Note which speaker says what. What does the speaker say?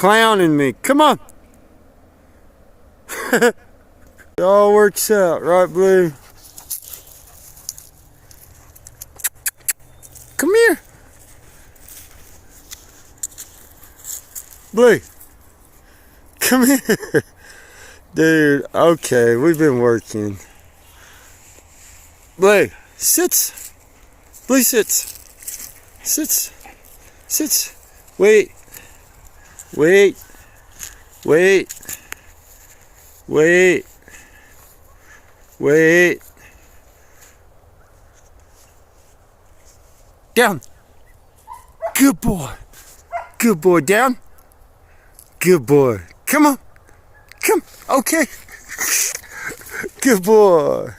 Speaker 1: clowning me. Come on. It all works out, right, Blue? Come here. Blue. Come here. Dude, okay, we've been working. Blue, sits. Blue sits. Sits. Sits. Wait. Wait. Wait. Wait. Wait. Down. Good boy. Good boy. Down. Good boy. Come on. Come. Okay. Good boy.